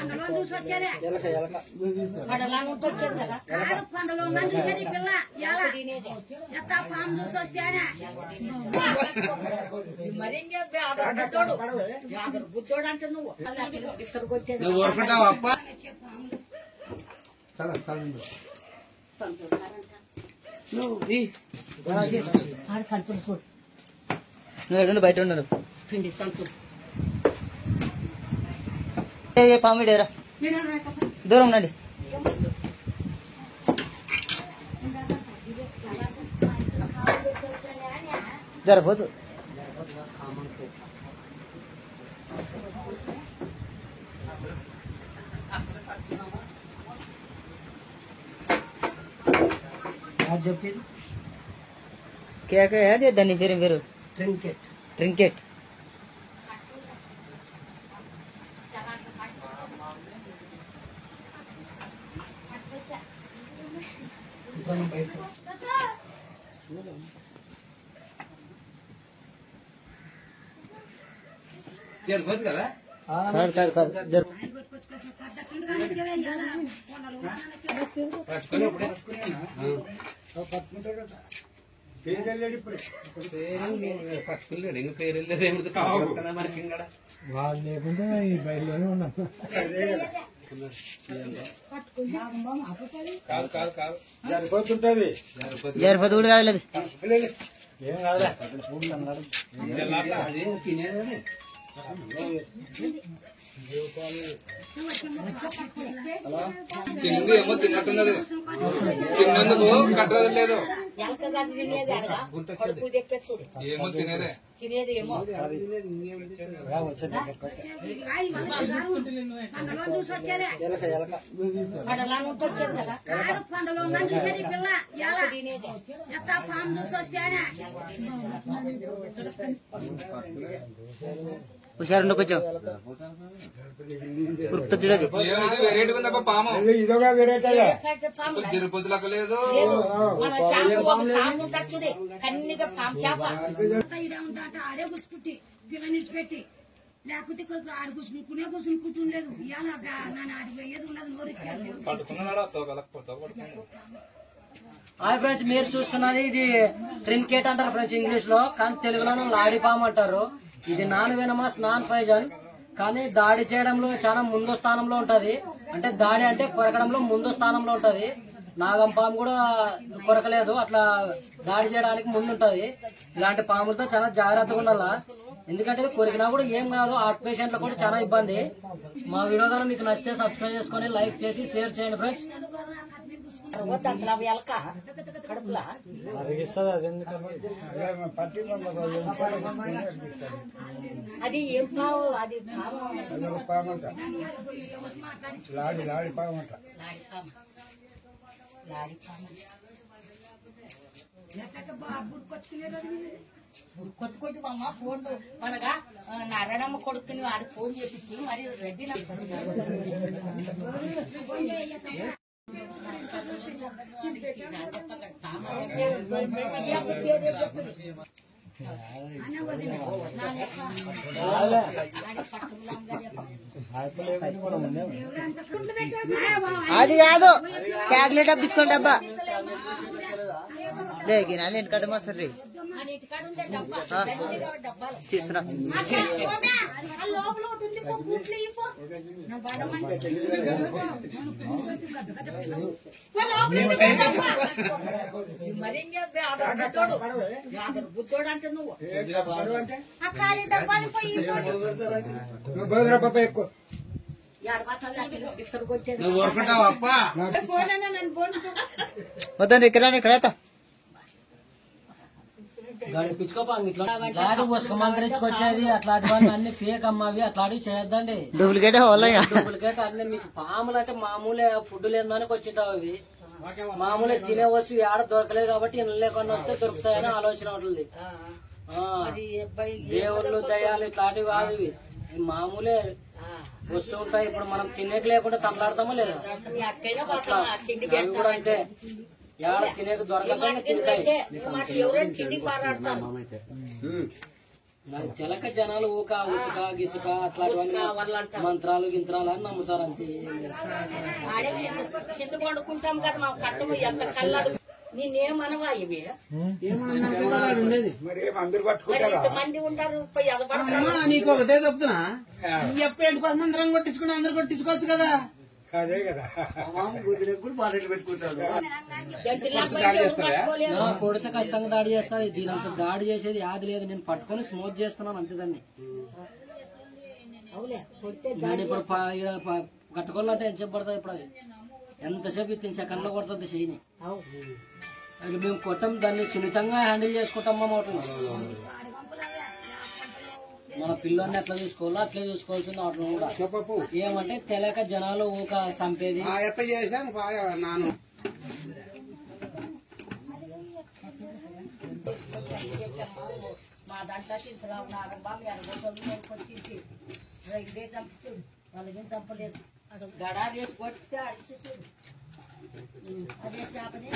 పండులో చూసి వచ్చేదే పండులా ఉంటూ వచ్చేది కదా కాదు పండులో ఉందని చూసేది పిల్ల ఎలా ఎంత పాము చూసి వస్తేనే మరి బుద్ధోడు బుద్ధోడు అంటే నువ్వు ఇక్కడికి వచ్చేది సంచులు చూడు నువ్వు బయట ఉన్నారు పిండి సంచులు పామిడేరా దూరం నండి జరపోతు చెప్పింది क्या है దాన్ని పేరు పేరు ట్రింకెట్ ట్రింకెట్ కదా పట్టుకున్నాడు ఇంకా పేరు వెళ్ళేది మనకి ఇంకా వాళ్ళు లేకుండా ఈ బయలులోనే ఉన్నాం కాదు కాదు కాదు సరిపోతుంటది జరిపోతు కూడా కాదు ఏం కాదులే అది తినేది చిన్నది ఏమో తిన్నట్టున్నది చిన్నందుకు కట్టదు లేదు ఏమో తినేదే తినేది ఏమో పండులో చూసి వచ్చేదే పండులా ఉంటూ వచ్చేది కదా కాదు పండులో ఉందని చూసేది పిల్ల ఎలా ఎంత పాము చూసి వస్తేనే హుషారుండ కొంచెం ఉరుకుతుంది చూడది వెరైటీ ఉందప్ప పాము ఇదొక వెరైటీ తిరుపతిలకు లేదు మన చేప ఒక చేప ఉంటుంది చూడే కన్నీగా పాము చేప ఇడే ఉంటా ఆడే కూర్చుంటే పిల్ల నిడిచిపెట్టి లేకుంటే ఆడ కూర్చుంటుండలేదు ఇవాళ నన్ను ఆడికి పోయేది ఉండదు నోరు హాయ్ ఫ్రెండ్స్, మీరు చూస్తున్నది ఇది ట్రింకెట్ అంటారు ఫ్రెండ్స్ ఇంగ్లీష్ లో, కానీ తెలుగులో లాడిపాము అంటారు. ఇది నాన్ వెనమస్ నాన్ పాయిజన్, కానీ దాడి చేయడంలో చాలా ముందు స్థానంలో ఉంటది. అంటే దాడి అంటే కొరకడంలో ముందు స్థానంలో ఉంటది. నాగం పాము కూడా కొరకలేదు, అట్లా దాడి చేయడానికి ముందుంటది. ఇలాంటి పాములతో చాలా జాగ్రత్తగా ఉండాలా, ఎందుకంటే కొరికినా కూడా ఏం కాదు. హార్ట్ పేషెంట్లకు కూడా చాలా ఇబ్బంది. మా వీడియో కానీ మీకు నచ్చితే సబ్స్క్రైబ్ చేసుకుని లైక్ చేసి షేర్ చేయండి ఫ్రెండ్స్. అది ఏం పావు, అది లాడి లాడి పాము అంట. కొట్టుకుంటే అమ్మ ఫోన్ మనగా నారాయణమ్మ కొడుకుని వాడి ఫోన్ చేపించి మరి రెడ్డి అది కాదు చాక్లెట్ బిస్కెట్ డబ్బా లేకినా ఇంటికాడ మసర్రీ తీసుకురా. బుద్ధోడు అంటే నువ్వు ఎక్కువ వద్దండి ఇక్కడ ఇక్కడ ఇట్లాంటి పుష్కమంతరించుకొచ్చేది అట్లాంటివన్నీ అన్ని ఫేక్ అమ్మవి, అట్లాంటివి చేయొద్దండి. డూప్లికేట్ డూప్లికేట్ అన్ని. మీకు పాములు అంటే మామూలే, ఫుడ్ లేదానికి వచ్చింటావు అవి. మామూలే తినే వస్తువు ఏడ దొరకలేదు కాబట్టి ఇళ్ళ లేకుండా వస్తే దొరుకుతాయని ఆలోచన ఉంటుంది. దేవుళ్ళు దయ్యాలు ఇట్లాంటివి కాదు ఇవి, మామూలే వస్తూ ఉంటాయి. ఇప్పుడు మనం తినేకి లేకుండా తనలాడతామో లేదా, అట్లా అవి కూడా అంతే. ఏడ తినేకి దొరకకుండా తింటాయి. నాకు తెలక జనాలు ఊక ఉసుక గిసుక అట్లాంటివన్నీ మంత్రాలు గింత్రాలు అని నమ్ముతారు అంతే. ఆడే కింద వండుకుంటాం కదా మా కట్టము ఎంత కళ్ళదు నేనేమనవా ఇవి మరి ఏం అందరు మరి పట్టుకుంటారా ఇంతమంది ఉంటారు పోయి ఎదబడతారు. నీకు ఒకటే చెప్తున్నా చెప్పి 10 మంది కొట్టించుకుని అందరు కొట్టించుకోవచ్చు కదా. అదే కదా కూడా బారెట్లు పెట్టుకుంటాడు. గంటిలా పోయి ఎవరు పట్టుకోలేరు. నా కొడితే ఖచ్చితంగా దాడి చేస్తారు. దీనంత దాడి చేసేది యాది లేదు. నేను పట్టుకొని స్మోక్ చేస్తున్నాను అంతే దాన్ని. అవులే కొడితే నేను ఇప్పుడు కట్టుకోవాలంటే ఎంతసేపు పడుతుంది? ఇప్పుడు అది ఎంతసేపు 3 సెకండ్లో కొడుతుంది చెయ్యిని. అది మేము కొట్టం, దాన్ని సున్నితంగా హ్యాండిల్ చేసుకుంటామా మోటార్. మన పిల్లల్ని ఎట్లా చూసుకోవాలో అట్లే చూసుకోవాల్సింది వాటిని కూడా. ఏమంటే తెలియక జనాలు ఊక చంపేది. ఎట్లా చేశాను నాను మా దాంట్లో తీసుకురావు నాగబాబు ఎరగొచ్చి ఇదే చంపుతాడు. వాళ్ళకేం చంపలేదు. గడా వేసి కొట్టి అడిచి అదే చేపని